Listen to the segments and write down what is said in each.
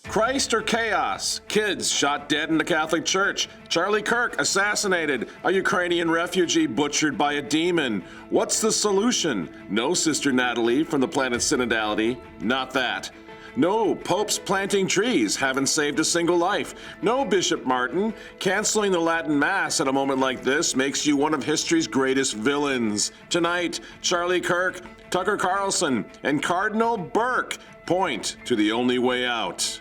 Christ or chaos? Kids shot dead in the Catholic Church. Charlie Kirk assassinated. A Ukrainian refugee butchered by a demon. What's the solution? No Sister Natalie from the Planet Synodality. Not that. No popes planting trees haven't saved a single life. No Bishop Martin. Canceling the Latin Mass at a moment like this makes you one of history's greatest villains. Tonight, Charlie Kirk, Tucker Carlson, and Cardinal Burke point to the only way out.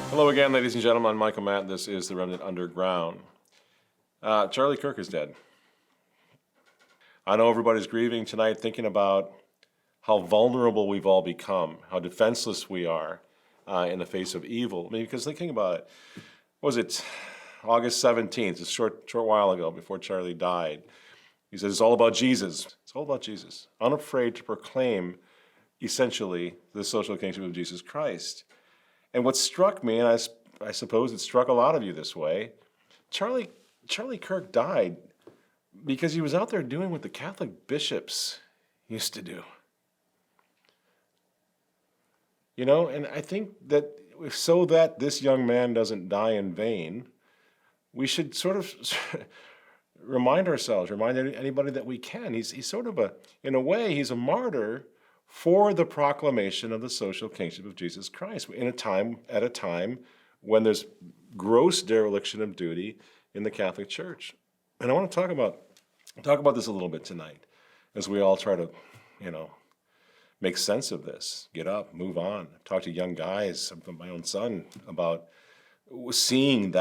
Hello again, ladies and gentlemen. I'm Michael Matt. This is the Remnant Underground. Charlie Kirk is dead. I know everybody's grieving tonight, thinking about how vulnerable we've all become, how defenseless we are in the face of evil. I mean, because thinking about it, what was it, August 17th, a short while ago before Charlie died. He says, it's all about Jesus. It's all about Jesus. Unafraid to proclaim, essentially, the social kingship of Jesus Christ. And what struck me, and I suppose it struck a lot of you this way, Charlie Kirk died because he was out there doing what the Catholic bishops used to do. You know, and I think that so that this young man doesn't die in vain, we should sort of remind anybody that we can. He's sort of in a way, he's a martyr for the proclamation of the social kingship of Jesus Christ at a time when there's gross dereliction of duty in the Catholic Church. And I want to talk about this a little bit tonight as we all try to, make sense of this, get up, move on. Talk to young guys, my own son, about seeing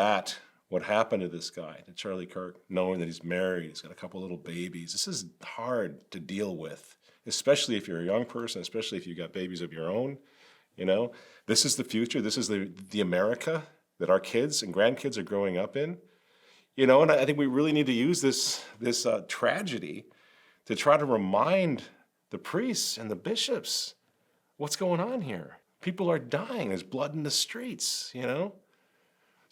what happened to this guy, to Charlie Kirk, knowing that he's married, he's got a couple little babies. This is hard to deal with, especially if you're a young person, especially if you've got babies of your own. This is the future. This is the America that our kids and grandkids are growing up in. And I think we really need to use this tragedy to try to remind the priests and the bishops what's going on here. People are dying. There's blood in the streets, So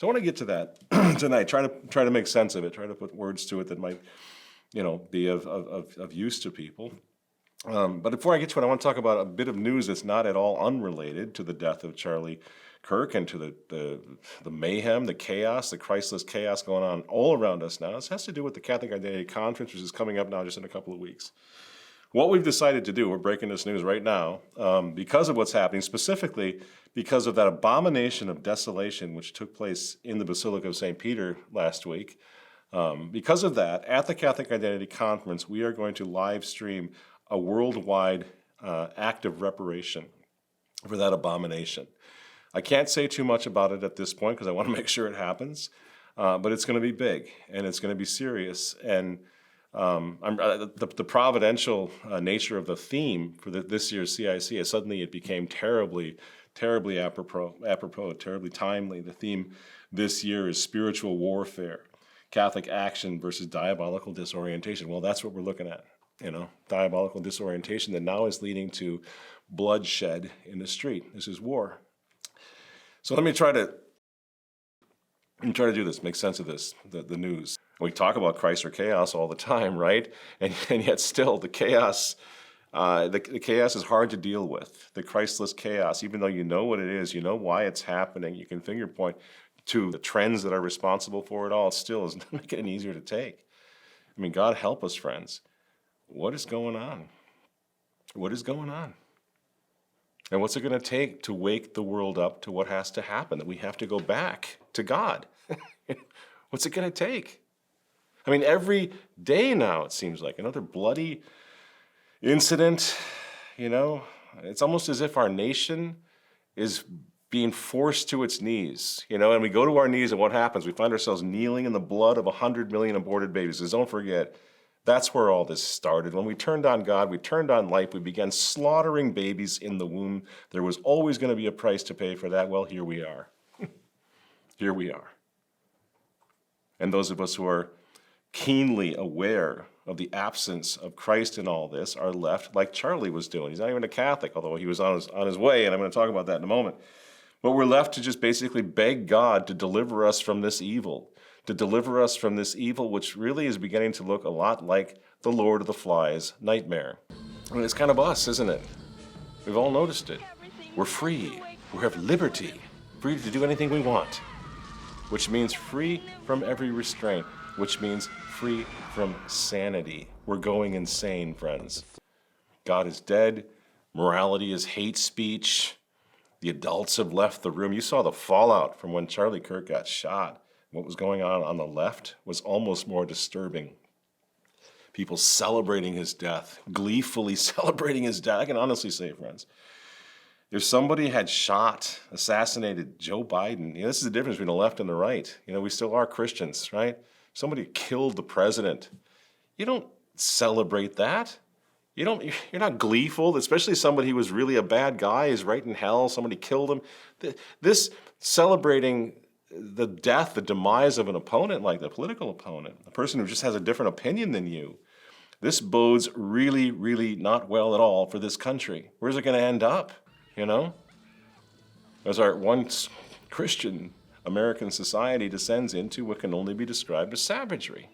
I want to get to that tonight. Try to make sense of it. Try to put words to it that might, be of use to people. But before I get to it, I want to talk about a bit of news that's not at all unrelated to the death of Charlie Kirk and to the mayhem, the chaos, the Christless chaos going on all around us now. This has to do with the Catholic Identity Conference, which is coming up now just in a couple of weeks. What we've decided to do, we're breaking this news right now, because of what's happening, specifically because of that abomination of desolation which took place in the Basilica of St. Peter last week. Because of that, at the Catholic Identity Conference, we are going to live stream a worldwide act of reparation for that abomination. I can't say too much about it at this point because I want to make sure it happens, but it's going to be big and it's going to be serious. And the providential nature of the theme for this year's CIC is suddenly it became terribly apropos, terribly timely. The theme this year is spiritual warfare, Catholic action versus diabolical disorientation. Well, that's what we're looking at. Diabolical disorientation that now is leading to bloodshed in the street. This is war. So let me try to do this, make sense of this, the news. We talk about Christ or chaos all the time, right? And yet still the chaos, the chaos is hard to deal with. The Christless chaos, even though you know what it is, you know why it's happening, you can finger point to the trends that are responsible for it all, it still is not making it easier to take. I mean, God help us, friends. What is going on? What is going on? And what's it going to take to wake the world up to what has to happen, that we have to go back to God? What's it going to take? I mean, every day now, it seems like another bloody incident, It's almost as if our nation is being forced to its knees, and we go to our knees and what happens? We find ourselves kneeling in the blood of 100 million aborted babies. Because don't forget, that's where all this started. When we turned on God, we turned on life, we began slaughtering babies in the womb. There was always going to be a price to pay for that. Well, here we are. Here we are. And those of us who are keenly aware of the absence of Christ in all this are left like Charlie was doing. He's not even a Catholic, although he was on his way, and I'm going to talk about that in a moment. But we're left to just basically beg God to deliver us from this evil, to deliver us from this evil, which really is beginning to look a lot like the Lord of the Flies nightmare. I mean, it's kind of us, isn't it? We've all noticed it. We're free. We have liberty, free to do anything we want, which means free from every restraint, which means free from sanity. We're going insane, friends. God is dead. Morality is hate speech. The adults have left the room. You saw the fallout from when Charlie Kirk got shot. What was going on the left was almost more disturbing. People celebrating his death, gleefully celebrating his death. I can honestly say, friends, if somebody had assassinated Joe Biden, this is the difference between the left and the right. We still are Christians, right? Somebody killed the president. You don't celebrate that. You're not gleeful, especially somebody who was really a bad guy is right in hell. Somebody killed him. This celebrating the death, the demise of an opponent like the political opponent, a person who just has a different opinion than you, this bodes really, really not well at all for this country. Where's it going to end up, As our once Christian American society descends into what can only be described as savagery.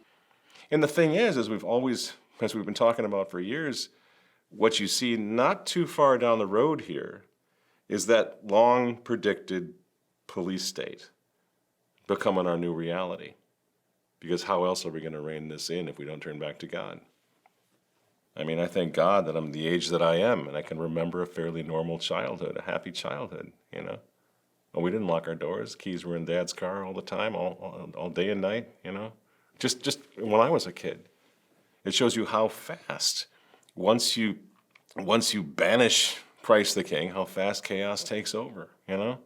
And the thing is, as we've been talking about for years, what you see not too far down the road here is that long predicted police state becoming our new reality. Because how else are we going to rein this in if we don't turn back to God? I mean, I thank God that I'm the age that I am, and I can remember a fairly normal childhood, a happy childhood, And we didn't lock our doors. Keys were in Dad's car all the time, all day and night, Just when I was a kid. It shows you how fast, once you banish Christ the King, how fast chaos takes over, And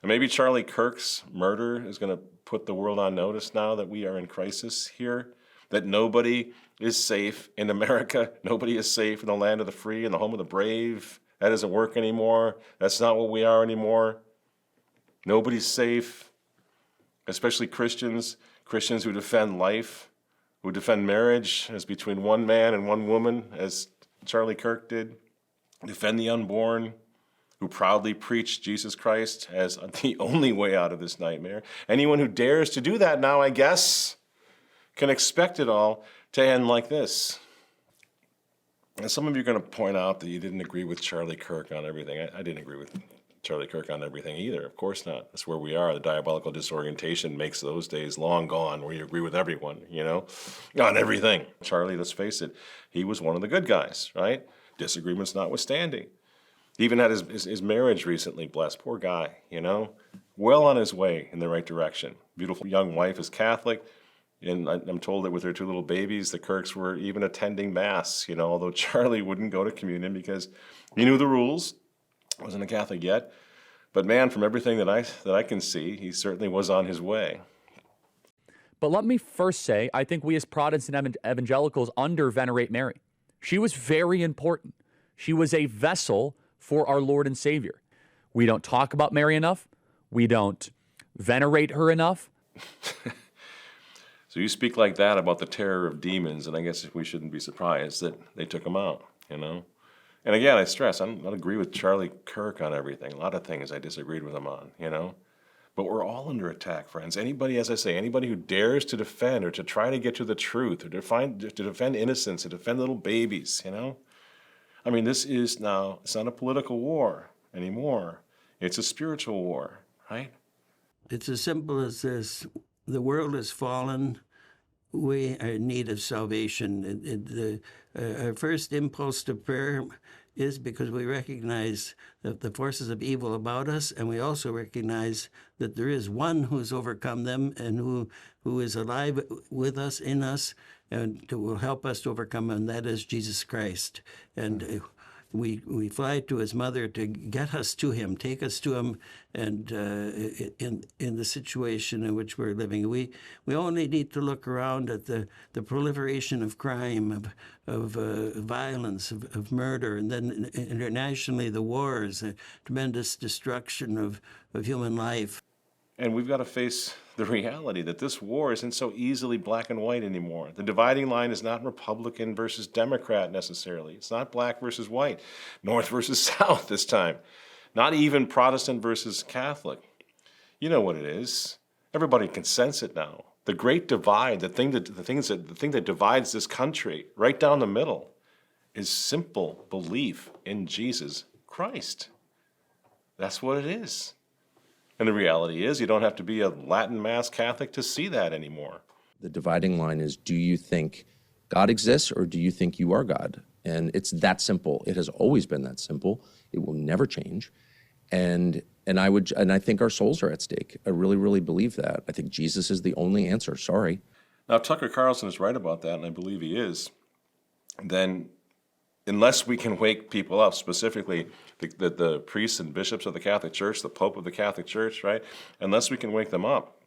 maybe Charlie Kirk's murder is going to put the world on notice now that we are in crisis here, that nobody is safe in America. Nobody is safe in the land of the free and the home of the brave. That doesn't work anymore. That's not what we are anymore. Nobody's safe, especially Christians who defend life, who defend marriage as between one man and one woman, as Charlie Kirk did, defend the unborn, who proudly preach Jesus Christ as the only way out of this nightmare. Anyone who dares to do that now, I guess, can expect it all to end like this. And some of you are going to point out that you didn't agree with Charlie Kirk on everything. I didn't agree with Charlie Kirk on everything either. Of course not. That's where we are. The diabolical disorientation makes those days long gone where you agree with everyone, on everything. Charlie, let's face it, he was one of the good guys, right? Disagreements notwithstanding. He even had his marriage recently blessed. Poor guy, well on his way in the right direction. Beautiful young wife is Catholic. And I'm told that with their two little babies, the Kirks were even attending Mass, although Charlie wouldn't go to communion because he knew the rules. Wasn't a Catholic yet. But man, from everything that I can see, he certainly was on his way. But let me first say, I think we as Protestant evangelicals under-venerate Mary. She was very important. She was a vessel for our Lord and Savior. We don't talk about Mary enough. We don't venerate her enough. So you speak like that about the terror of demons, and I guess we shouldn't be surprised that they took him out, And again, I stress, I don't agree with Charlie Kirk on everything. A lot of things I disagreed with him on, But we're all under attack, friends. Anybody, as I say, anybody who dares to defend or to try to get to the truth or to defend innocence, to defend little babies, I mean, this is now, it's not a political war anymore. It's a spiritual war, right? It's as simple as this. The world has fallen. We are in need of salvation. Our first impulse to prayer is because we recognize that the forces of evil about us, and we also recognize that there is one who's overcome them and who is alive with us, in us, and who will help us to overcome, and that is Jesus Christ. And we fly to his mother to get us to him, take us to him, and in the situation in which we're living. We only need to look around at the proliferation of crime, of violence, of murder, and then internationally the wars, the tremendous destruction of human life. And we've got to face the reality that this war isn't so easily black and white anymore. The dividing line is not Republican versus Democrat necessarily. It's not black versus white, North versus South this time. Not even Protestant versus Catholic. You know what it is. Everybody can sense it now. The great divide, the thing that divides this country right down the middle, is simple belief in Jesus Christ. That's what it is. And the reality is, you don't have to be a Latin Mass Catholic to see that anymore. The dividing line is, do you think God exists or do you think you are God? And it's that simple. It has always been that simple. It will never change. And I think our souls are at stake. I really, really believe that. I think Jesus is the only answer. Sorry. Now, Tucker Carlson is right about that, and I believe he is. Then, unless we can wake people up, specifically the priests and bishops of the Catholic Church, the Pope of the Catholic Church, right? Unless we can wake them up,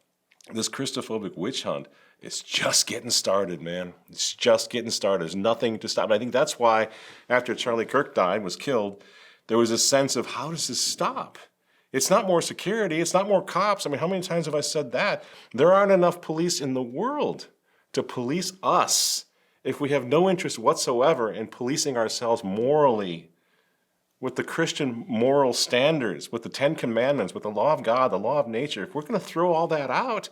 this Christophobic witch hunt is just getting started, man. It's just getting started. There's nothing to stop. And I think that's why, after Charlie Kirk was killed, there was a sense of, how does this stop? It's not more security. It's not more cops. I mean, how many times have I said that? There aren't enough police in the world to police us if we have no interest whatsoever in policing ourselves morally, with the Christian moral standards, with the Ten Commandments, with the law of God, the law of nature. If we're going to throw all that out,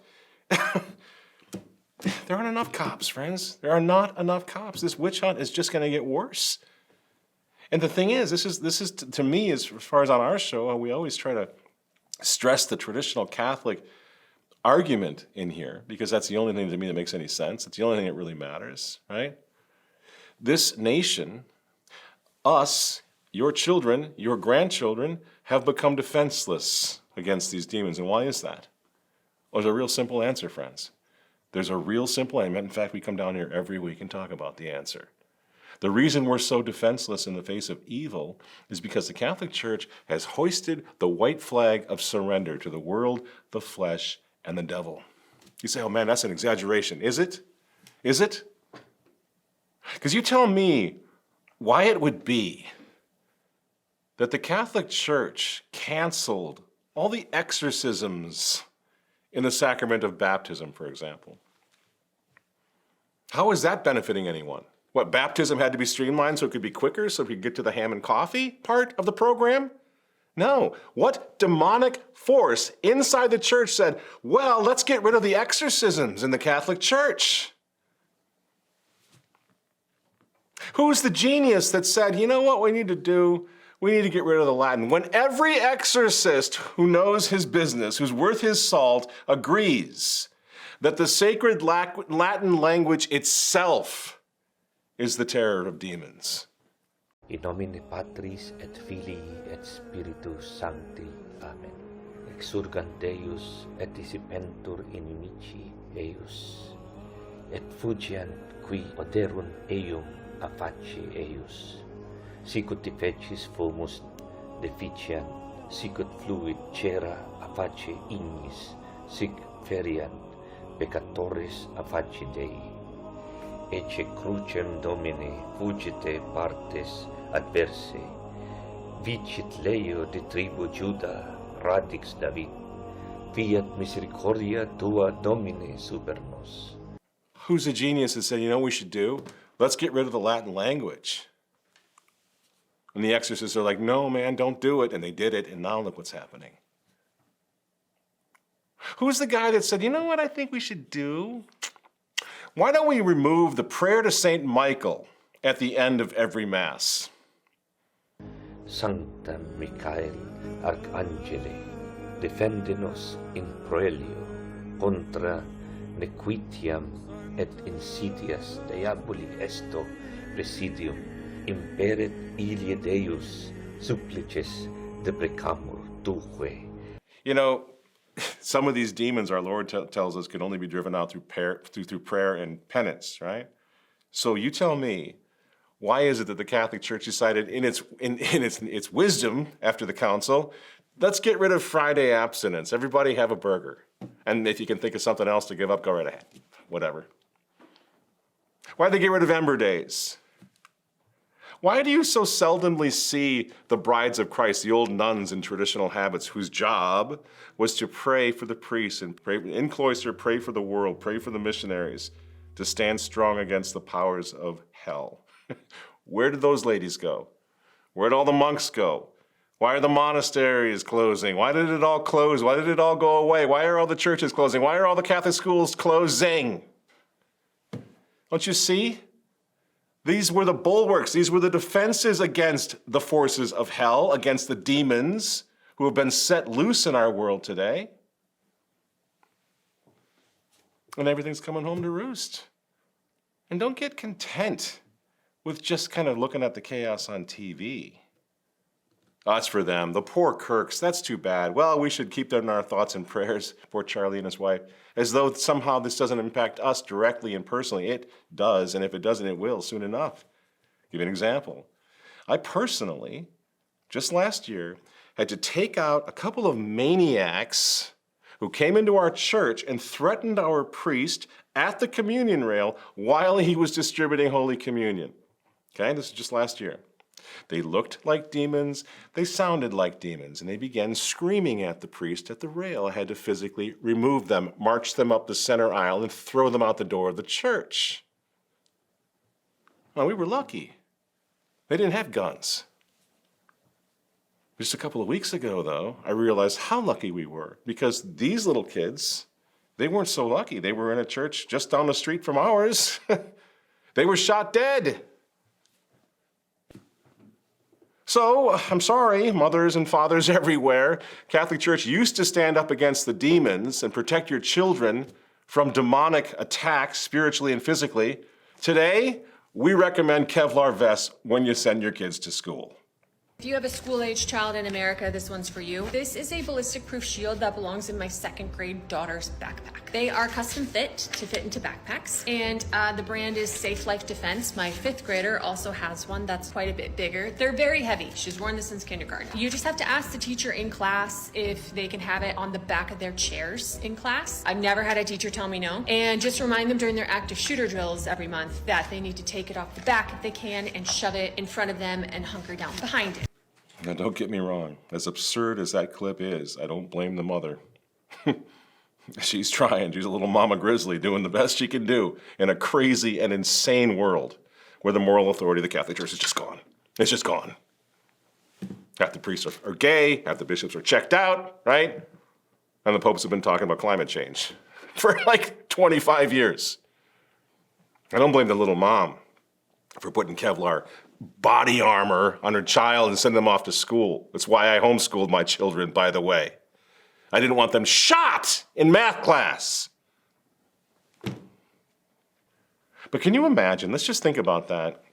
there aren't enough cops, friends. There are not enough cops. This witch hunt is just going to get worse. And the thing is, this is to me, as far as on our show, we always try to stress the traditional Catholic argument in here, because that's the only thing to me that makes any sense. It's the only thing that really matters, right? This nation, us, your children, your grandchildren, have become defenseless against these demons. And why is that? Well, there's a real simple answer, friends. There's a real simple answer. In fact, we come down here every week and talk about the answer. The reason we're so defenseless in the face of evil is because the Catholic Church has hoisted the white flag of surrender to the world, the flesh, and the devil. You say, oh man, that's an exaggeration. Is it? Is it? Because you tell me why it would be that the Catholic Church canceled all the exorcisms in the sacrament of baptism, for example. How is that benefiting anyone? What, baptism had to be streamlined so it could be quicker, so we could get to the ham and coffee part of the program? No. What demonic force inside the church said, well, let's get rid of the exorcisms in the Catholic Church? Who's the genius that said, you know what we need to do? We need to get rid of the Latin. When every exorcist who knows his business, who's worth his salt, agrees that the sacred Latin language itself is the terror of demons. In nomine Patris et Filii et Spiritus Sancti. Amen. Exurgant Deus et dissipentur inimici eius, et fugiant qui poderunt eium a facie eius. Sicut defecis fumus deficiant, sicut fluit cera a facie ignis, sic feriant peccatoris a facie Dei. Ecce crucem Domine fugite partes adversae, vicit leo de tribu Juda, radix David, fiat misericordia tua Domine super nos. Who's the genius that said, you know what we should do? Let's get rid of the Latin language. And the exorcists are like, no, man, don't do it. And they did it, and now look what's happening. Who's the guy that said, you know what I think we should do? Why don't we remove the prayer to Saint Michael at the end of every Mass? Sanctam Michael Arcangele, defende nos in proelio contra nequitiam et insidias diaboli esto presidium, imperet ilie Deus supplices deprecamur tuque. You know, some of these demons, our Lord tells us, can only be driven out through prayer and penance, right? So you tell me, why is it that the Catholic Church decided in its wisdom after the council, let's get rid of Friday abstinence. Everybody have a burger. And if you can think of something else to give up, go right ahead. Whatever. Why'd they get rid of Ember Days? Why do you so seldomly see the brides of Christ, the old nuns in traditional habits, whose job was to pray for the priests and pray in cloister, pray for the world, pray for the missionaries, to stand strong against the powers of hell? Where did those ladies go? Where'd all the monks go? Why are the monasteries closing? Why did it all close? Why did it all go away? Why are all the churches closing? Why are all the Catholic schools closing? Don't you see? These were the bulwarks. These were the defenses against the forces of hell, against the demons who have been set loose in our world today. And everything's coming home to roost. And don't get content with just kind of looking at the chaos on TV. That's for them. The poor Kirks, that's too bad. Well, we should keep them in our thoughts and prayers, poor Charlie and his wife, as though somehow this doesn't impact us directly and personally. It does, and if it doesn't, it will soon enough. Give you an example. I personally, just last year, had to take out a couple of maniacs who came into our church and threatened our priest at the communion rail while he was distributing Holy Communion. Okay, this is just last year. They looked like demons, they sounded like demons, and they began screaming at the priest at the rail. I had to physically remove them, march them up the center aisle, and throw them out the door of the church. Well, we were lucky. They didn't have guns. Just a couple of weeks ago, though, I realized how lucky we were, because these little kids, they weren't so lucky. They were in a church just down the street from ours. They were shot dead. So, I'm sorry, mothers and fathers everywhere. Catholic Church used to stand up against the demons and protect your children from demonic attacks, spiritually and physically. Today, we recommend Kevlar vests when you send your kids to school. If you have a school-age child in America, this one's for you. This is a ballistic-proof shield that belongs in my 2nd grade daughter's backpack. They are custom fit to fit into backpacks, and the brand is Safe Life Defense. My 5th grader also has one that's quite a bit bigger. They're very heavy. She's worn this since kindergarten. You just have to ask the teacher in class if they can have it on the back of their chairs in class. I've never had a teacher tell me no. And just remind them during their active shooter drills every month that they need to take it off the back if they can and shove it in front of them and hunker down behind it. Now, don't get me wrong. As absurd as that clip is, I don't blame the mother. She's trying. She's a little mama grizzly doing the best she can do in a crazy and insane world where the moral authority of the Catholic Church is just gone. It's just gone. Half the priests are gay, half the bishops are checked out, right? And the popes have been talking about climate change for like 25 years. I don't blame the little mom for putting Kevlar body armor on her child and send them off to school. That's why I homeschooled my children, by the way. I didn't want them shot in math class. But can you imagine, let's just think about that.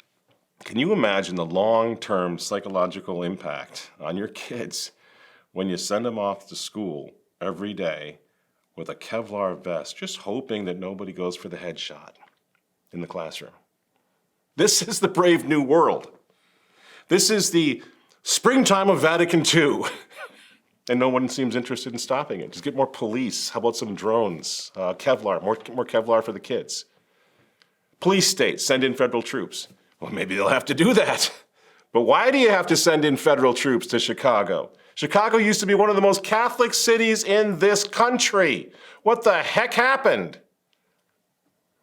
Can you imagine the long-term psychological impact on your kids when you send them off to school every day with a Kevlar vest, just hoping that nobody goes for the headshot in the classroom? This is the brave new world. This is the springtime of Vatican II. And no one seems interested in stopping it. Just get more police. How about some drones? Kevlar, more Kevlar for the kids. Police states, send in federal troops. Well, maybe they'll have to do that. But why do you have to send in federal troops to Chicago? Chicago used to be one of the most Catholic cities in this country. What the heck happened?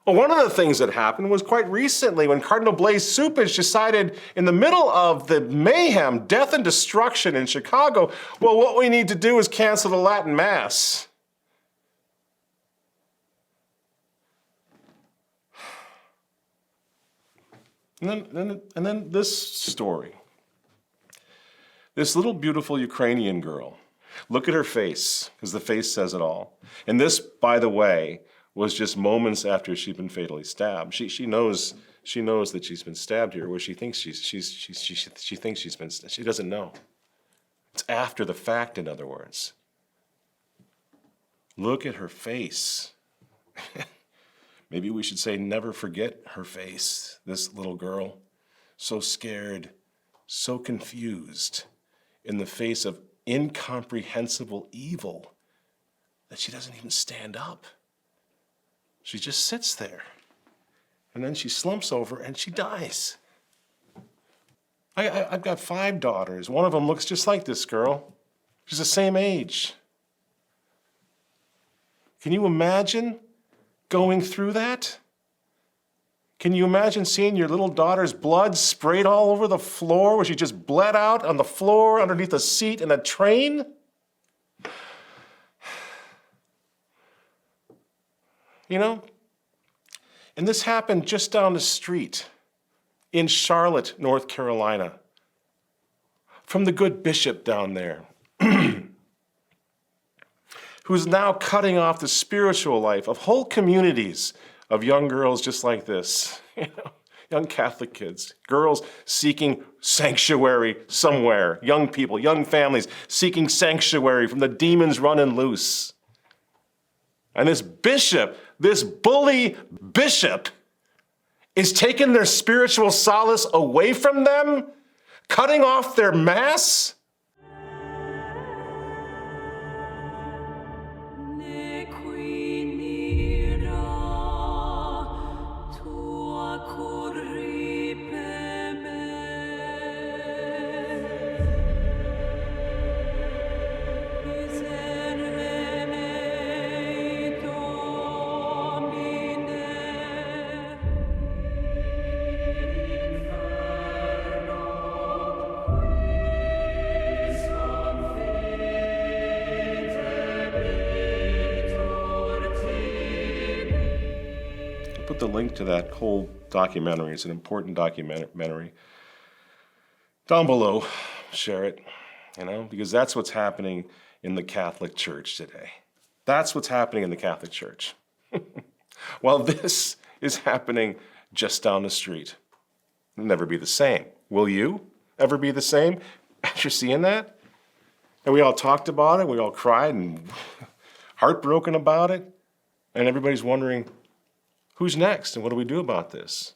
Well, one of the things that happened was quite recently when Cardinal Blaise Cupich decided in the middle of the mayhem, death and destruction in Chicago, well, what we need to do is cancel the Latin Mass. And then this story. This little beautiful Ukrainian girl. Look at her face, because the face says it all. And this, by the way, was just moments after she'd been fatally stabbed. She knows that she's been stabbed here, where she thinks she thinks she's been. She doesn't know. It's after the fact, in other words. Look at her face. Maybe we should say never forget her face. This little girl, so scared, so confused, in the face of incomprehensible evil, that she doesn't even stand up. She just sits there, and then she slumps over and she dies. I've got 5 daughters. One of them looks just like this girl. She's the same age. Can you imagine going through that? Can you imagine seeing your little daughter's blood sprayed all over the floor where she just bled out on the floor underneath a seat in a train? You know? And this happened just down the street in Charlotte, North Carolina, from the good bishop down there, who's now cutting off the spiritual life of whole communities of young girls just like this, young Catholic kids, girls seeking sanctuary somewhere, young people, young families seeking sanctuary from the demons running loose. And this bishop, this bully bishop, is taking their spiritual solace away from them, cutting off their mass. Put the link to that whole documentary. It's an important documentary. Down below, share it, because that's what's happening in the Catholic Church today. That's what's happening in the Catholic Church. Well, this is happening just down the street. It'll never be the same. Will you ever be the same after seeing that? And we all talked about it. We all cried and heartbroken about it. And everybody's wondering, who's next and what do we do about this?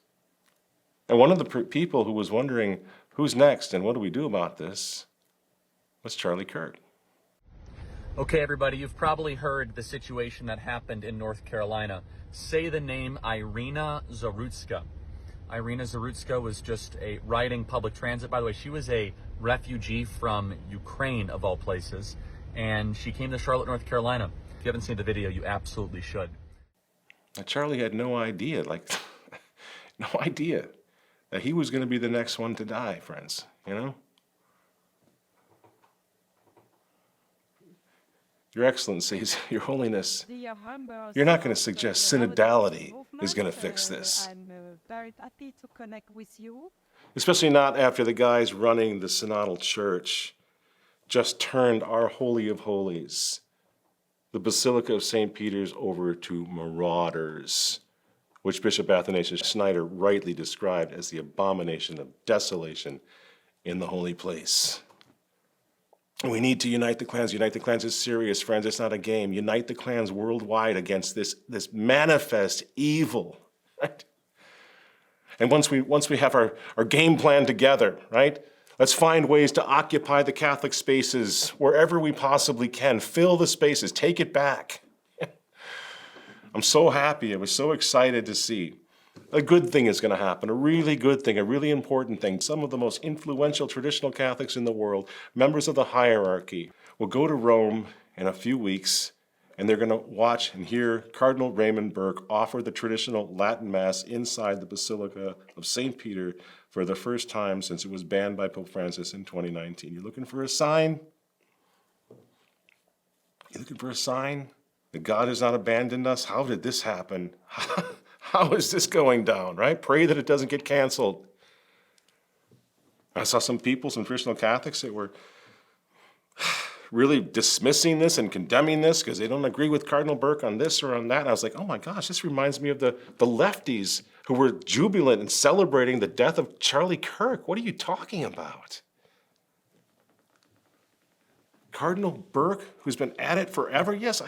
And one of the people who was wondering, who's next and what do we do about this, was Charlie Kirk. Okay, everybody, you've probably heard the situation that happened in North Carolina. Say the name Irina Zarutska. Irina Zarutska was just riding public transit. By the way, she was a refugee from Ukraine, of all places, and she came to Charlotte, North Carolina. If you haven't seen the video, you absolutely should. Charlie had no idea, no idea that he was going to be the next one to die, friends, Your Excellencies, Your Holiness, you're not going to suggest synodality is going to fix this. I'm very happy to connect with you. Especially not after the guys running the Synodal Church just turned our Holy of Holies, the Basilica of St. Peter's, over to marauders, which Bishop Athanasius Schneider rightly described as the abomination of desolation in the holy place. We need to unite the clans. Unite the clans is serious, friends. It's not a game. Unite the clans worldwide against this manifest evil, right? And once we have our game plan together, right? Let's find ways to occupy the Catholic spaces wherever we possibly can. Fill the spaces. Take it back. I'm so happy. I was so excited to see a good thing is going to happen, a really good thing, a really important thing. Some of the most influential traditional Catholics in the world, members of the hierarchy, will go to Rome in a few weeks, and they're going to watch and hear Cardinal Raymond Burke offer the traditional Latin Mass inside the Basilica of St. Peter for the first time since it was banned by Pope Francis in 2019. You're looking for a sign? You're looking for a sign that God has not abandoned us? How did this happen? How is this going down, right? Pray that it doesn't get canceled. I saw some people, some traditional Catholics that were really dismissing this and condemning this because they don't agree with Cardinal Burke on this or on that. And I was like, oh my gosh, this reminds me of the lefties who were jubilant and celebrating the death of Charlie Kirk. What are you talking about? Cardinal Burke, who's been at it forever? Yes,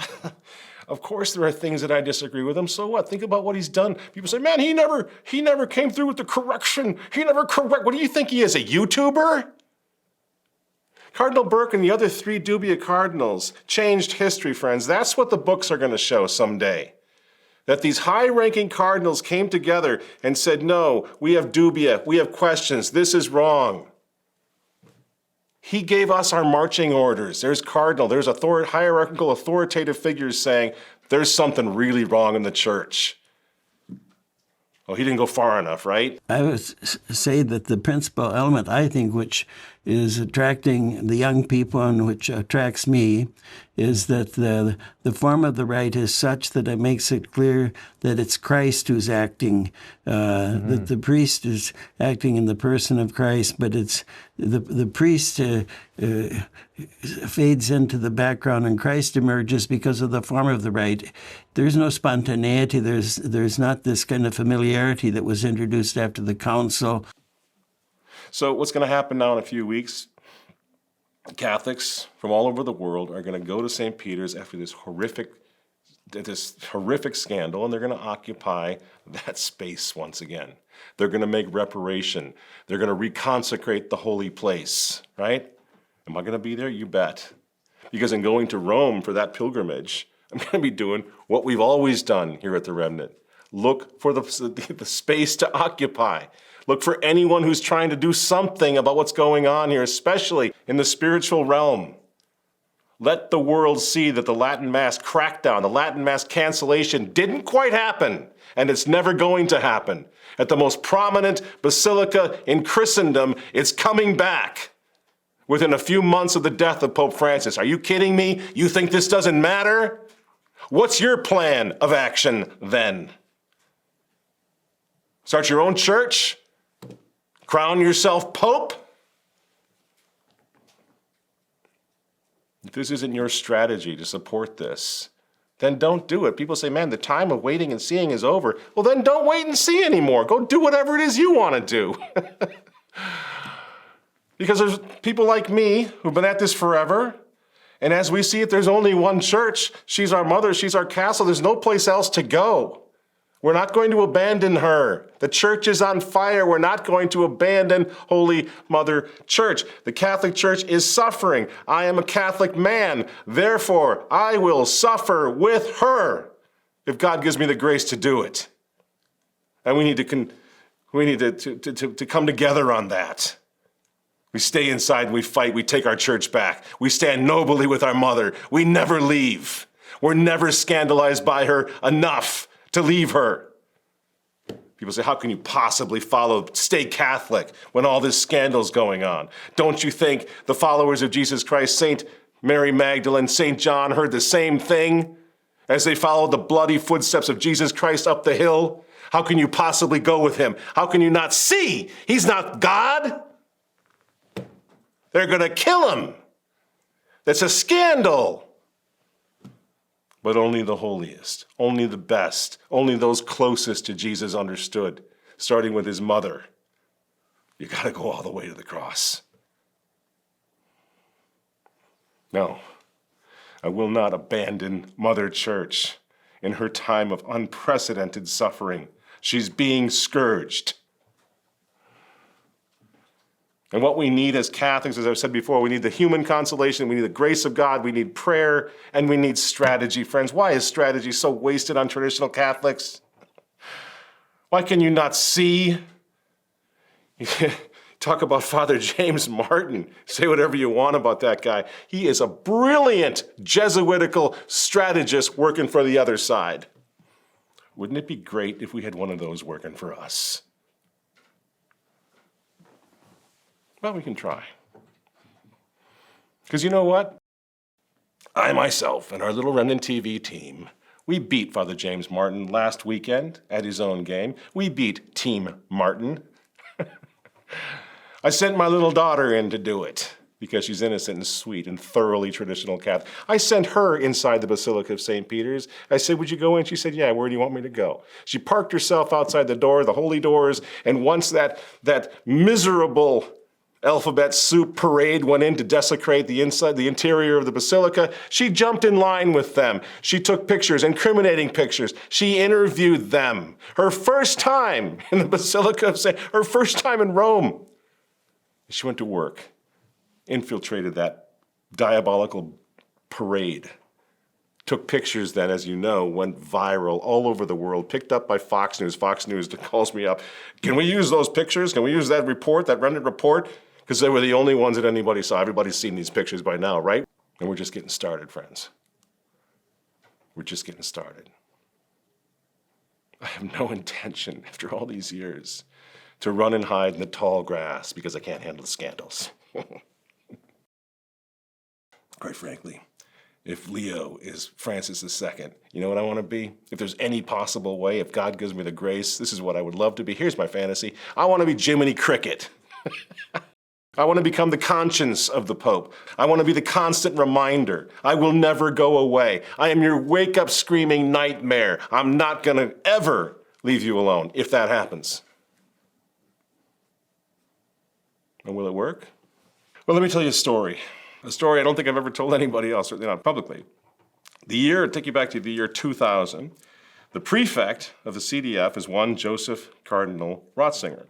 of course there are things that I disagree with him. So what? Think about what he's done. People say, man, he never came through with the correction. He never correct. What do you think he is, a YouTuber? Cardinal Burke and the other 3 dubia cardinals changed history, friends. That's what the books are going to show someday. That these high-ranking cardinals came together and said, no, we have dubia, we have questions, this is wrong. He gave us our marching orders. There's cardinal, there's hierarchical authoritative figures saying, there's something really wrong in the church. Oh, he didn't go far enough, right? I would say that the principal element, I think, which is attracting the young people and which attracts me, is that the form of the rite is such that it makes it clear that it's Christ who's acting, that the priest is acting in the person of Christ, but it's the priest fades into the background and Christ emerges because of the form of the rite. There's no spontaneity. There's not this kind of familiarity that was introduced after the council. So what's going to happen now in a few weeks? Catholics from all over the world are going to go to St. Peter's after this horrific scandal, and they're going to occupy that space once again. They're going to make reparation. They're going to reconsecrate the holy place, right? Am I going to be there? You bet. Because in going to Rome for that pilgrimage, I'm going to be doing what we've always done here at the Remnant. Look for the space to occupy. Look for anyone who's trying to do something about what's going on here, especially in the spiritual realm. Let the world see that the Latin Mass crackdown, the Latin Mass cancellation didn't quite happen, and it's never going to happen. At the most prominent basilica in Christendom, it's coming back within a few months of the death of Pope Francis. Are you kidding me? You think this doesn't matter? What's your plan of action then? Start your own church? Crown yourself Pope? If this isn't your strategy to support this, then don't do it. People say, man, the time of waiting and seeing is over. Well, then don't wait and see anymore. Go do whatever it is you want to do. Because there's people like me who've been at this forever. And as we see it, there's only one church. She's our mother. She's our castle. There's no place else to go. We're not going to abandon her. The church is on fire. We're not going to abandon Holy Mother Church. The Catholic Church is suffering. I am a Catholic man. Therefore, I will suffer with her if God gives me the grace to do it. And we need to come together on that. We stay inside and we fight. We take our church back. We stand nobly with our mother. We never leave. We're never scandalized by her enough to leave her. People say, how can you possibly stay Catholic when all this scandal's going on? Don't you think the followers of Jesus Christ, Saint Mary Magdalene, Saint John, heard the same thing as they followed the bloody footsteps of Jesus Christ up the hill? How can you possibly go with him? How can you not see? He's not God. They're going to kill him. That's a scandal. But only the holiest, only the best, only those closest to Jesus understood, starting with his mother. You got to go all the way to the cross. No, I will not abandon Mother Church in her time of unprecedented suffering. She's being scourged. And what we need as Catholics, as I've said before, we need the human consolation, we need the grace of God, we need prayer, and we need strategy. Friends, why is strategy so wasted on traditional Catholics? Why can you not see? Talk about Father James Martin. Say whatever you want about that guy. He is a brilliant Jesuitical strategist working for the other side. Wouldn't it be great if we had one of those working for us? Well, we can try. Because you know what? I myself and our little Remnant TV team, we beat Father James Martin last weekend at his own game. We beat Team Martin. I sent my little daughter in to do it because she's innocent and sweet and thoroughly traditional Catholic. I sent her inside the Basilica of St. Peter's. I said, would you go in? She said, yeah, where do you want me to go? She parked herself outside the door, the holy doors, and once that miserable alphabet soup parade went in to desecrate the interior of the basilica, she jumped in line with them. She took pictures, incriminating pictures. She interviewed them. Her first time in the Basilica of St. Her first time in Rome. She went to work, infiltrated that diabolical parade. Took pictures then, as you know, went viral all over the world, picked up by Fox News. Fox News calls me up. Can we use those pictures? Can we use that report, that Remnant report? Because they were the only ones that anybody saw. Everybody's seen these pictures by now, right? And we're just getting started, friends. We're just getting started. I have no intention, after all these years, to run and hide in the tall grass because I can't handle the scandals. Quite frankly, if Leo is Francis II, you know what I want to be? If there's any possible way, if God gives me the grace, this is what I would love to be. Here's my fantasy. I want to be Jiminy Cricket. I want to become the conscience of the Pope. I want to be the constant reminder. I will never go away. I am your wake-up screaming nightmare. I'm not going to ever leave you alone if that happens. And will it work? Well, let me tell you a story. A story I don't think I've ever told anybody else, certainly not publicly. I'll take you back to the year 2000. The prefect of the CDF is one Joseph Cardinal Ratzinger.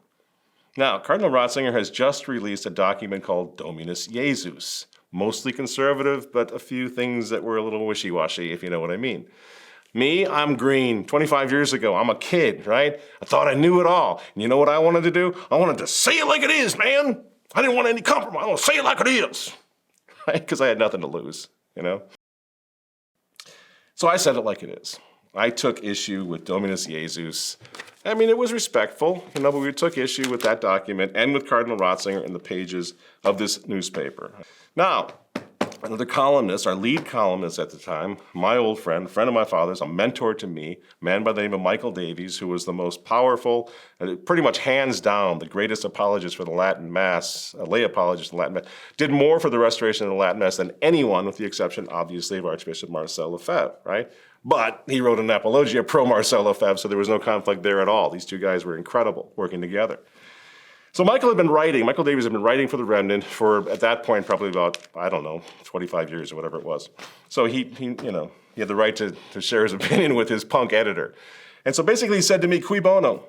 Now, Cardinal Ratzinger has just released a document called Dominus Jesus, mostly conservative, but a few things that were a little wishy-washy, if you know what I mean. Me, I'm green. 25 years ago, I'm a kid, right? I thought I knew it all. And you know what I wanted to do? I wanted to say it like it is, man. I didn't want any compromise. I want to say it like it is, right? Because I had nothing to lose, you know? So I said it like it is. I took issue with Dominus Jesus. I mean, it was respectful, you know, but we took issue with that document and with Cardinal Ratzinger in the pages of this newspaper. Now, another columnist, our lead columnist at the time, my old friend of my father's, a mentor to me, a man by the name of Michael Davies, who was the most powerful, pretty much hands down, the greatest apologist for the Latin Mass, lay apologist for the Latin Mass, did more for the restoration of the Latin Mass than anyone, with the exception, obviously, of Archbishop Marcel Lefebvre, right? But he wrote an apologia pro Marcel Lefebvre, so there was no conflict there at all. These two guys were incredible working together. So Michael Davies had been writing for the Remnant for, at that point, probably about, 25 years or whatever it was. So he had the right to share his opinion with his punk editor. And so basically he said to me, cui bono?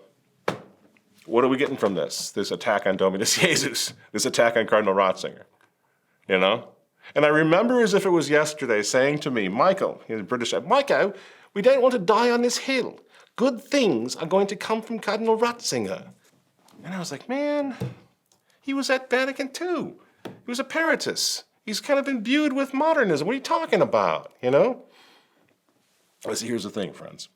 What are we getting from this attack on Dominus Jesus, this attack on Cardinal Ratzinger, you know? And I remember as if it was yesterday saying to me, Michael, he's a British, Michael, we don't want to die on this hill. Good things are going to come from Cardinal Ratzinger. And I was like, man, he was at Vatican II. He was Emeritus. He's kind of imbued with modernism. What are you talking about, you know? Here's the thing, friends.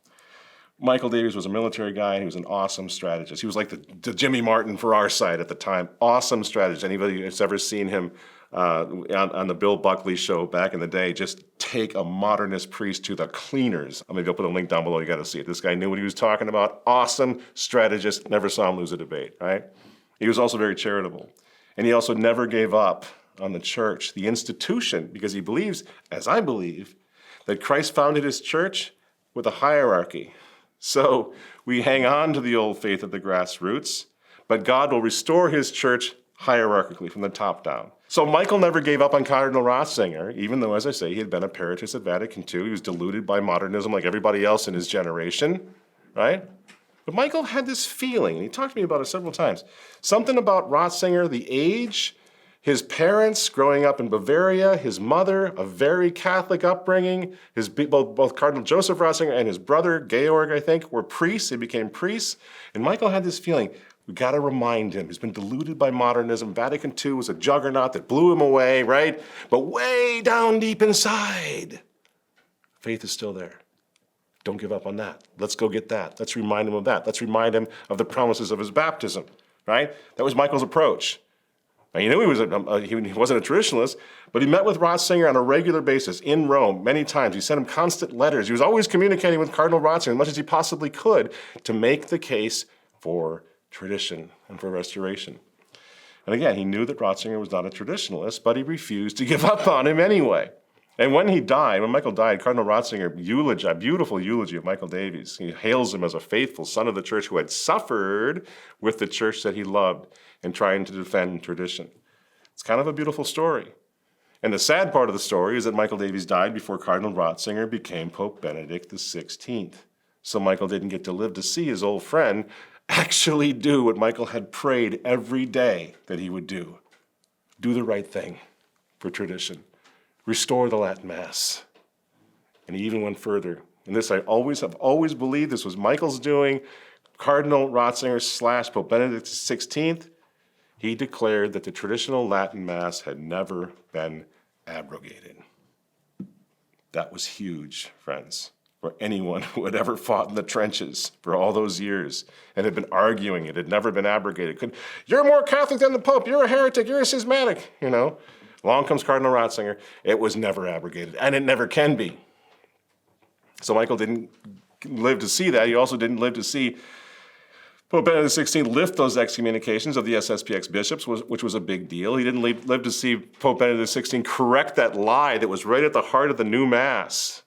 Michael Davies was a military guy. He was an awesome strategist. He was like the Jimmy Martin for our side at the time. Awesome strategist. Anybody who's ever seen him on the Bill Buckley show back in the day, just take a modernist priest to the cleaners. Maybe I'll put a link down below. You got to see it. This guy knew what he was talking about. Awesome strategist. Never saw him lose a debate, right? He was also very charitable. And he also never gave up on the church, the institution, because he believes, as I believe, that Christ founded his church with a hierarchy. So we hang on to the old faith at the grassroots, but God will restore his church hierarchically from the top down. So Michael never gave up on Cardinal Ratzinger, even though, as I say, he had been Emeritus at Vatican II. He was deluded by modernism like everybody else in his generation, right? But Michael had this feeling, and he talked to me about it several times, something about Ratzinger, the age, his parents growing up in Bavaria, his mother, a very Catholic upbringing, both Cardinal Joseph Ratzinger and his brother, Georg, I think, were priests. They became priests. And Michael had this feeling, we got to remind him. He's been deluded by modernism. Vatican II was a juggernaut that blew him away, right? But way down deep inside, faith is still there. Don't give up on that. Let's go get that. Let's remind him of that. Let's remind him of the promises of his baptism, right? That was Michael's approach. Now, you knew he wasn't a traditionalist, but he met with Ratzinger on a regular basis in Rome many times. He sent him constant letters. He was always communicating with Cardinal Ratzinger as much as he possibly could to make the case for tradition and for restoration. And again, he knew that Ratzinger was not a traditionalist, but he refused to give up on him anyway. And when Michael died, Cardinal Ratzinger eulogized, a beautiful eulogy of Michael Davies. He hails him as a faithful son of the church who had suffered with the church that he loved and trying to defend tradition. It's kind of a beautiful story. And the sad part of the story is that Michael Davies died before Cardinal Ratzinger became Pope Benedict XVI. So Michael didn't get to live to see his old friend actually do what Michael had prayed every day that he would do. Do the right thing for tradition. Restore the Latin Mass. And he even went further. And this I've always believed this was Michael's doing. Cardinal Ratzinger / Pope Benedict XVI, he declared that the traditional Latin Mass had never been abrogated. That was huge, friends. for anyone who had ever fought in the trenches for all those years and had been arguing. It had never been abrogated. You're more Catholic than the Pope. You're a heretic. You're a schismatic. Along comes Cardinal Ratzinger. It was never abrogated, and it never can be. So Michael didn't live to see that. He also didn't live to see Pope Benedict XVI lift those excommunications of the SSPX bishops, which was a big deal. He didn't live to see Pope Benedict XVI correct that lie that was right at the heart of the new Mass.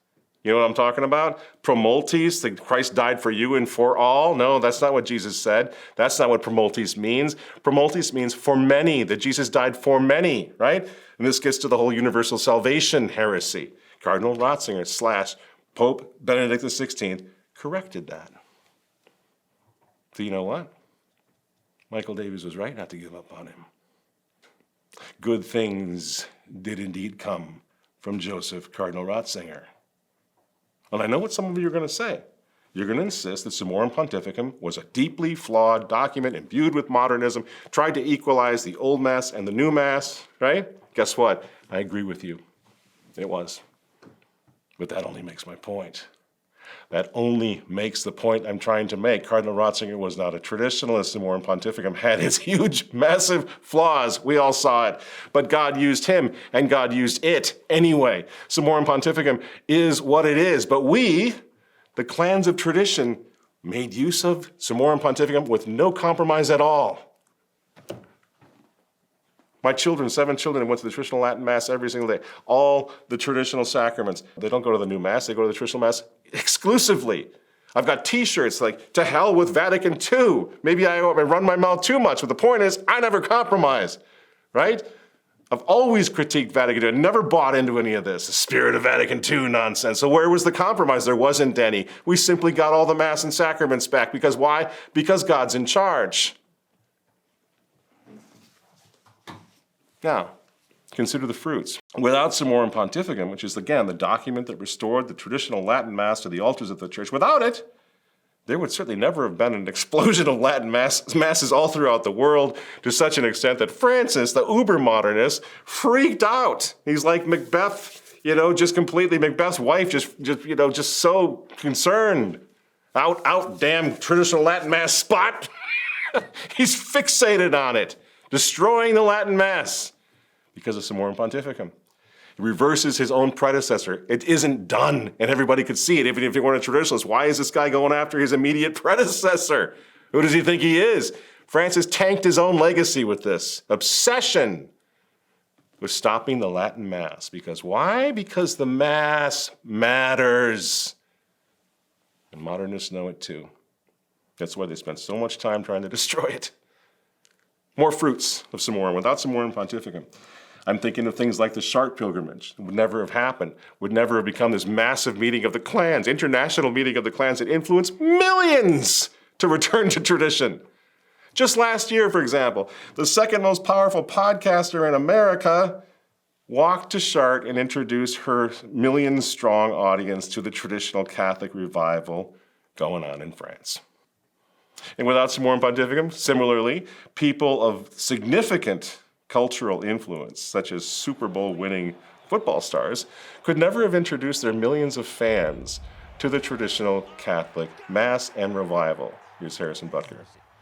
You know what I'm talking about? Promultes, that Christ died for you and for all. No, that's not what Jesus said. That's not what promultes means. Promultes means for many, that Jesus died for many, right? And this gets to the whole universal salvation heresy. Cardinal Ratzinger / Pope Benedict XVI corrected that. So you know what? Michael Davies was right not to give up on him. Good things did indeed come from Joseph Cardinal Ratzinger. And I know what some of you are going to say. You're going to insist that Summorum Pontificum was a deeply flawed document imbued with modernism, tried to equalize the old Mass and the new Mass, right? Guess what? I agree with you. It was. But that only makes my point. That only makes the point I'm trying to make. Cardinal Ratzinger was not a traditionalist. Summorum Pontificum had its huge, massive flaws. We all saw it. But God used him, and God used it anyway. Summorum Pontificum is what it is. But we, the clans of tradition, made use of Summorum Pontificum with no compromise at all. My children, 7 children, went to the traditional Latin Mass every single day. All the traditional sacraments. They don't go to the new Mass, they go to the traditional Mass exclusively. I've got t-shirts like, to hell with Vatican II. Maybe I run my mouth too much, but the point is, I never compromise, right? I've always critiqued Vatican II. I never bought into any of this, the spirit of Vatican II nonsense. So where was the compromise? There wasn't any. We simply got all the Mass and sacraments back. Because why? Because God's in charge. Now, consider the fruits. Without Summorum Pontificum, which is, again, the document that restored the traditional Latin Mass to the altars of the Church, without it, there would certainly never have been an explosion of Latin masses all throughout the world to such an extent that Francis, the uber-modernist, freaked out. He's like Macbeth, just completely, Macbeth's wife, just so concerned. Out, damn traditional Latin Mass spot. He's fixated on it. Destroying the Latin Mass because of Summorum Pontificum. He reverses his own predecessor. It isn't done, and everybody could see it, even if he weren't a traditionalist. Why is this guy going after his immediate predecessor? Who does he think he is? Francis tanked his own legacy with this obsession with stopping the Latin Mass. Because why? Because the Mass matters. And modernists know it too. That's why they spend so much time trying to destroy it. More fruits of Summorum. Without Summorum Pontificum, I'm thinking of things like the Chartres pilgrimage. It would never have happened, would never have become this massive meeting of the clans, international meeting of the clans that influenced millions to return to tradition. Just last year, for example, the second most powerful podcaster in America walked to Chartres and introduced her million-strong audience to the traditional Catholic revival going on in France. And without Summorum Pontificum, similarly, people of significant cultural influence, such as Super Bowl winning football stars, could never have introduced their millions of fans to the traditional Catholic Mass and revival. Here's Harrison Butker.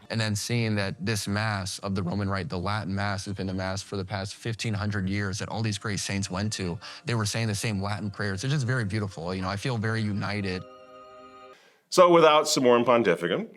And then seeing that this Mass of the Roman Rite, the Latin Mass, has been a Mass for the past 1,500 years that all these great saints went to. They were saying the same Latin prayers. It's just very beautiful. I feel very united. So without Summorum Pontificum,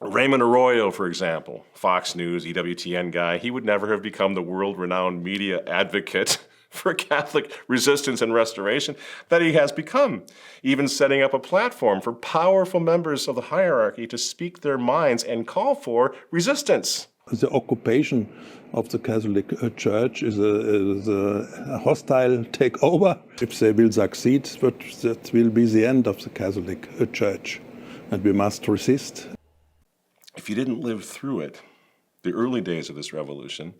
Raymond Arroyo, for example, Fox News, EWTN guy, he would never have become the world-renowned media advocate for Catholic resistance and restoration that he has become, even setting up a platform for powerful members of the hierarchy to speak their minds and call for resistance. The occupation of the Catholic Church is a hostile takeover. If they will succeed, that will be the end of the Catholic Church, and we must resist. If you didn't live through it, the early days of this revolution,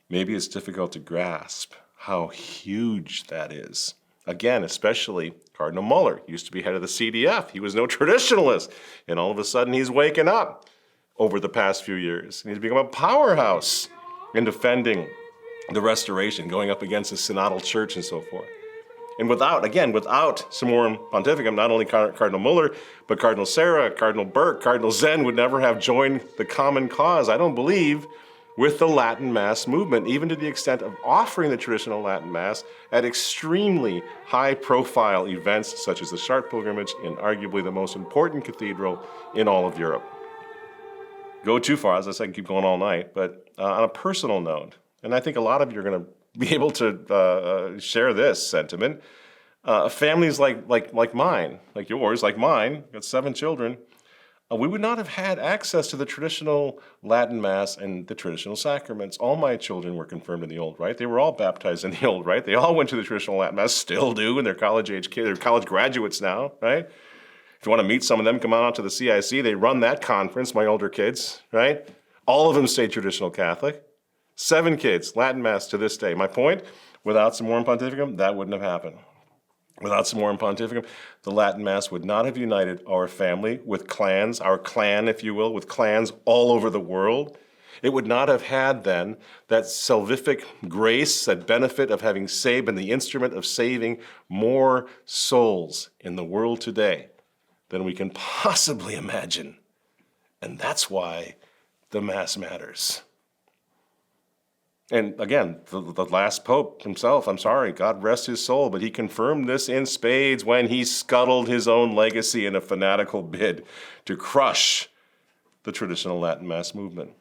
maybe it's difficult to grasp how huge that is. Again, especially Cardinal Muller used to be head of the CDF. He was no traditionalist, and all of a sudden he's waking up over the past few years. And he's become a powerhouse in defending the Restoration, going up against the synodal church and so forth. And without Summorum Pontificum, not only Cardinal Muller, but Cardinal Sarah, Cardinal Burke, Cardinal Zen would never have joined the common cause, I don't believe, with the Latin Mass movement, even to the extent of offering the traditional Latin Mass at extremely high-profile events such as the Chartres pilgrimage in arguably the most important cathedral in all of Europe. Go too far, as I said, I can keep going all night, but on a personal note, and I think a lot of you are going to be able to share this sentiment, families like mine, like yours, like mine, got 7 children, we would not have had access to the traditional Latin Mass and the traditional sacraments. All my children were confirmed in the Old Rite. They were all baptized in the Old Rite. They all went to the traditional Latin Mass, still do, and they're college-age kids, they're college graduates now, right? If you want to meet some of them, come on out to the CIC. They run that conference, my older kids, right? All of them stay traditional Catholic. 7 kids, Latin Mass to this day. My point, without Summorum Pontificum, that wouldn't have happened. Without Summorum Pontificum, the Latin Mass would not have united our family with clans, our clan, if you will, with clans all over the world. It would not have had then that salvific grace, that benefit of having been the instrument of saving more souls in the world today than we can possibly imagine. And that's why the Mass matters. And again, the last Pope himself, I'm sorry, God rest his soul, but he confirmed this in spades when he scuttled his own legacy in a fanatical bid to crush the traditional Latin Mass movement.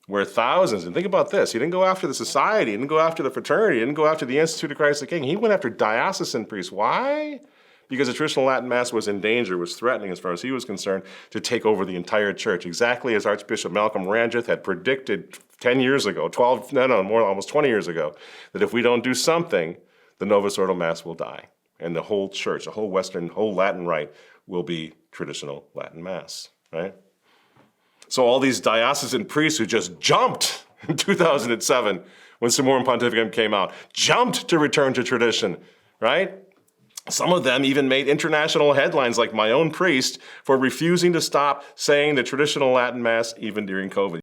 Where thousands, and think about this, he didn't go after the society, he didn't go after the fraternity, he didn't go after the Institute of Christ the King, he went after diocesan priests. Why? Because the traditional Latin Mass was in danger, was threatening as far as he was concerned, to take over the entire church, exactly as Archbishop Malcolm Ranjith had predicted 10 years ago, almost 20 years ago, that if we don't do something, the Novus Ordo Mass will die. And the whole church, the whole Latin Rite will be traditional Latin Mass, right? So all these diocesan priests who just jumped in 2007 when Summorum Pontificum came out, jumped to return to tradition, right? Some of them even made international headlines, like my own priest, for refusing to stop saying the traditional Latin Mass even during COVID.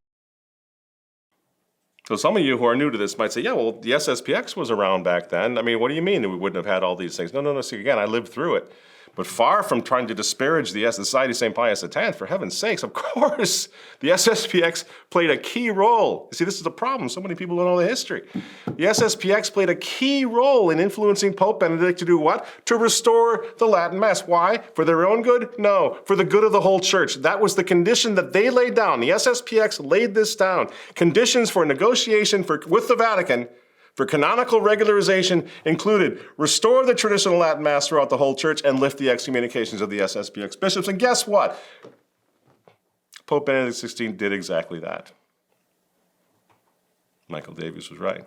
So some of you who are new to this might say, yeah, well, the SSPX was around back then. I mean, what do you mean that we wouldn't have had all these things? No, see, again, I lived through it. But far from trying to disparage the Society of St. Pius X, for heaven's sakes, of course, the SSPX played a key role. You see, this is the problem. So many people don't know the history. The SSPX played a key role in influencing Pope Benedict to do what? To restore the Latin Mass. Why? For their own good? No, for the good of the whole church. That was the condition that they laid down. The SSPX laid this down. Conditions for negotiation with the Vatican for canonical regularization included restore the traditional Latin Mass throughout the whole church and lift the excommunications of the SSPX bishops. And guess what? Pope Benedict XVI did exactly that. Michael Davies was right.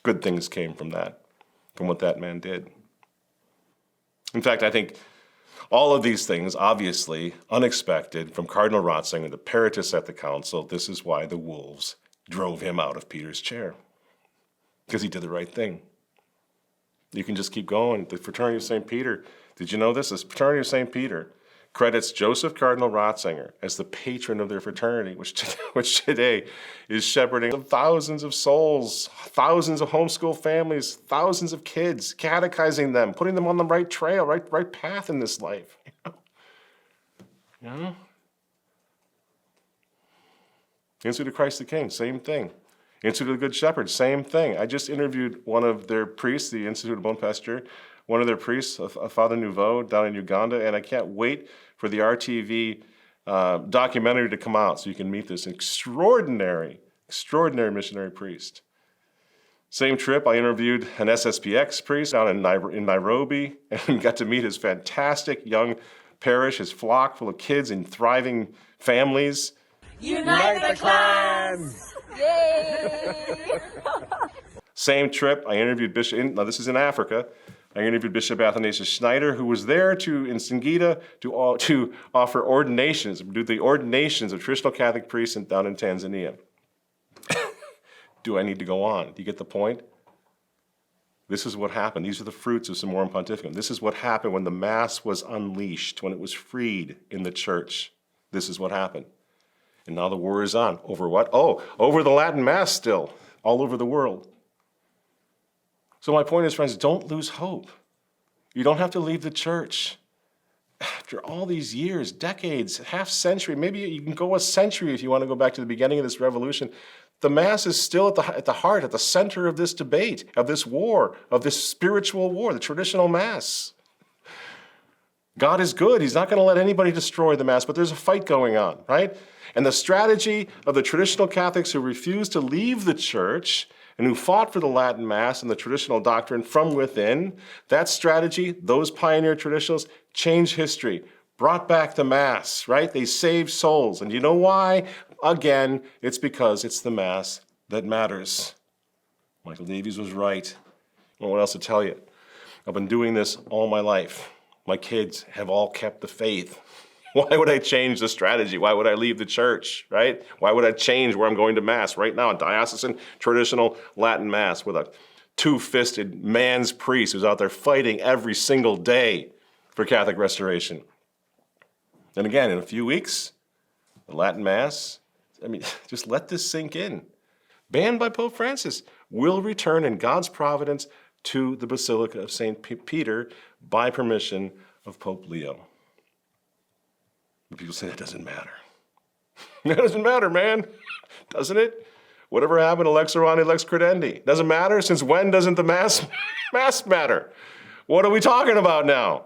Good things came from that, from what that man did. In fact, I think all of these things, obviously unexpected, from Cardinal Ratzinger to Peritus at the council, this is why the wolves drove him out of Peter's chair. Because he did the right thing. You can just keep going. The Fraternity of St. Peter, did you know this? The Fraternity of St. Peter credits Joseph Cardinal Ratzinger as the patron of their fraternity, which today is shepherding thousands of souls, thousands of homeschool families, thousands of kids, catechizing them, putting them on the right trail, right path in this life. You know? Institute of Christ the King, same thing. Institute of the Good Shepherd, same thing. I just interviewed one of their priests, the Institute of Bon Pasteur, one of their priests, Father Nouveau, down in Uganda, and I can't wait for the RTV documentary to come out so you can meet this extraordinary missionary priest. Same trip, I interviewed an SSPX priest down in Nairobi and got to meet his fantastic young parish, his flock full of kids and thriving families. Unite the clans! Yay! Same trip, I interviewed now this is in Africa, I interviewed Bishop Athanasius Schneider, who was there in Singida to offer ordinations, do the ordinations of traditional Catholic priests down in Tanzania. Do I need to go on? Do you get the point? This is what happened. These are the fruits of Summorum Pontificum. This is what happened when the Mass was unleashed, when it was freed in the church. This is what happened. And now the war is on. Over what? Oh, over the Latin Mass still, all over the world. So my point is, friends, don't lose hope. You don't have to leave the church. After all these years, decades, half century, maybe you can go a century if you want to go back to the beginning of this revolution, the Mass is still at the heart, at the center of this debate, of this war, of this spiritual war, the traditional Mass. God is good. He's not going to let anybody destroy the Mass, but there's a fight going on, right? And the strategy of the traditional Catholics who refused to leave the church and who fought for the Latin Mass and the traditional doctrine from within, that strategy, those pioneer traditionalists, changed history, brought back the Mass, right? They saved souls. And you know why? Again, it's because it's the Mass that matters. Michael Davies was right. I don't know what else to tell you. I've been doing this all my life. My kids have all kept the faith. Why would I change the strategy? Why would I leave the church, right? Why would I change where I'm going to Mass? Right now, a diocesan traditional Latin Mass with a two-fisted man's priest who's out there fighting every single day for Catholic restoration. And again, in a few weeks, the Latin Mass, just let this sink in. Banned by Pope Francis, will return in God's providence to the Basilica of St. Peter by permission of Pope Leo. But people say that doesn't matter. That doesn't matter, man. Doesn't it? Whatever happened to lex orandi, lex credendi? Doesn't matter? Since when doesn't the Mass matter? What are we talking about now?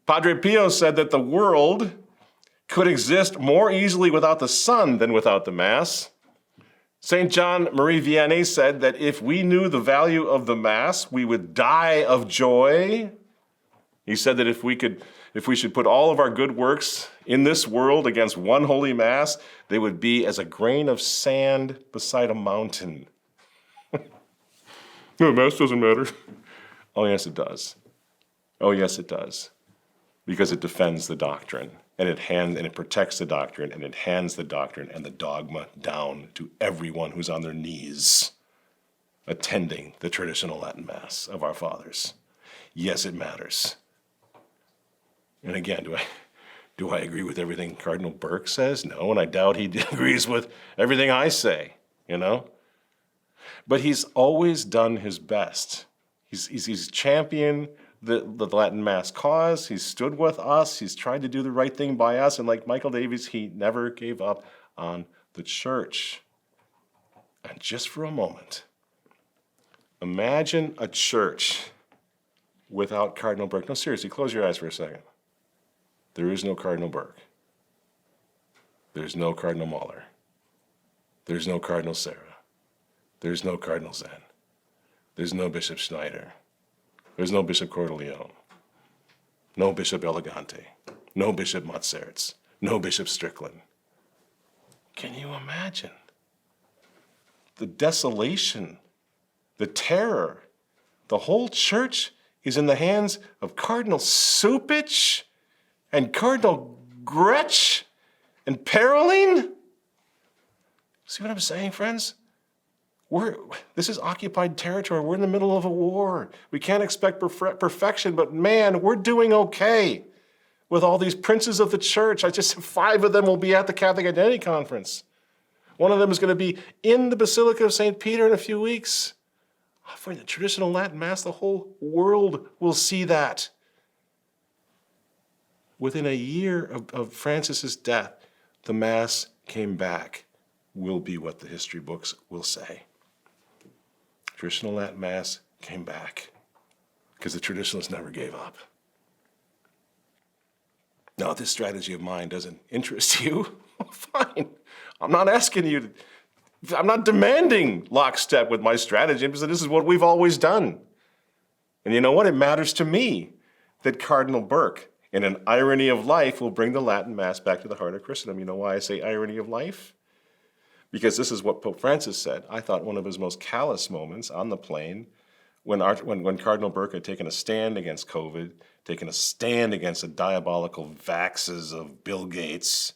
Padre Pio said that the world could exist more easily without the sun than without the Mass. St. John Marie Vianney said that if we knew the value of the Mass, we would die of joy. He said that if we should put all of our good works in this world against one holy Mass, they would be as a grain of sand beside a mountain. No, Mass doesn't matter. Oh, yes, it does. Oh, yes, it does. Because it defends the doctrine, and it protects the doctrine, and it hands the doctrine and the dogma down to everyone who's on their knees attending the traditional Latin Mass of our fathers. Yes, it matters. And again, do I agree with everything Cardinal Burke says? No, and I doubt he agrees with everything I say, But he's always done his best. He's championed the Latin Mass cause. He's stood with us. He's tried to do the right thing by us. And like Michael Davies, he never gave up on the church. And just for a moment, imagine a church without Cardinal Burke. No, seriously, close your eyes for a second. There is no Cardinal Burke. There's no Cardinal Muller. There's no Cardinal Sarah. There's no Cardinal Zen. There's no Bishop Schneider. There's no Bishop Cordileone. No Bishop Elegante. No Bishop Montserrat's. No Bishop Strickland. Can you imagine the desolation, the terror? The whole church is in the hands of Cardinal Supich and Cardinal Gretsch and Paroline? See what I'm saying, friends? This is occupied territory. We're in the middle of a war. We can't expect perfection, but man, we're doing okay with all these princes of the church. 5 of them will be at the Catholic Identity Conference. One of them is going to be in the Basilica of St. Peter in a few weeks. For the traditional Latin Mass, the whole world will see that. Within a year of Francis's death, the Mass came back, will be what the history books will say. Traditional Latin Mass came back because the traditionalists never gave up. Now, if this strategy of mine doesn't interest you, fine. I'm not asking you I'm not demanding lockstep with my strategy, because this is what we've always done. And you know what? It matters to me that Cardinal Burke, in an irony of life, will bring the Latin Mass back to the heart of Christendom. You know why I say irony of life? Because this is what Pope Francis said. I thought one of his most callous moments on the plane, when Cardinal Burke had taken a stand against COVID, taken a stand against the diabolical vaxes of Bill Gates,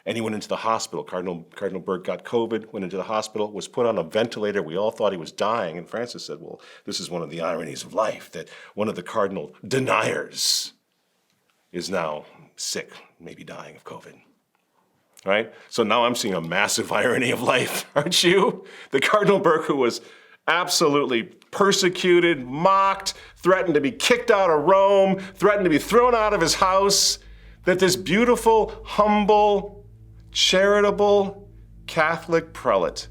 and he went into the hospital. Cardinal Burke got COVID, went into the hospital, was put on a ventilator. We all thought he was dying. And Francis said, well, this is one of the ironies of life, that one of the cardinal deniers is now sick, maybe dying of COVID. Right? So now I'm seeing a massive irony of life, aren't you? The Cardinal Burke, who was absolutely persecuted, mocked, threatened to be kicked out of Rome, threatened to be thrown out of his house, that this beautiful, humble, charitable Catholic prelate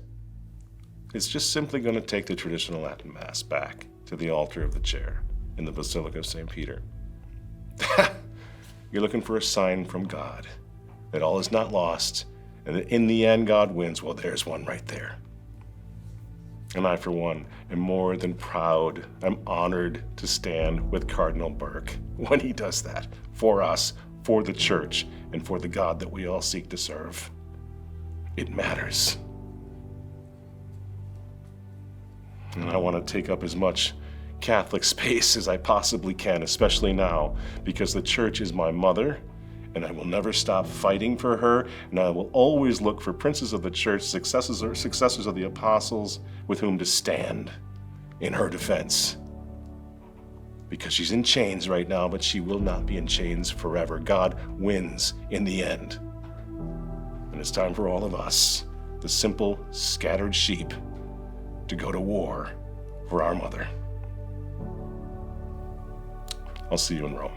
is just simply going to take the traditional Latin Mass back to the altar of the chair in the Basilica of St. Peter. You're looking for a sign from God that all is not lost and that in the end God wins. Well, there's one right there. And I, for one, am more than proud. I'm honored to stand with Cardinal Burke when he does that for us, for the Church, and for the God that we all seek to serve. It matters. And I want to take up as much Catholic space as I possibly can, especially now, because the Church is my mother, and I will never stop fighting for her, and I will always look for princes of the Church, successors of the apostles, with whom to stand in her defense. Because she's in chains right now, but she will not be in chains forever. God wins in the end. And it's time for all of us, the simple, scattered sheep, to go to war for our mother. I'll see you in Rome.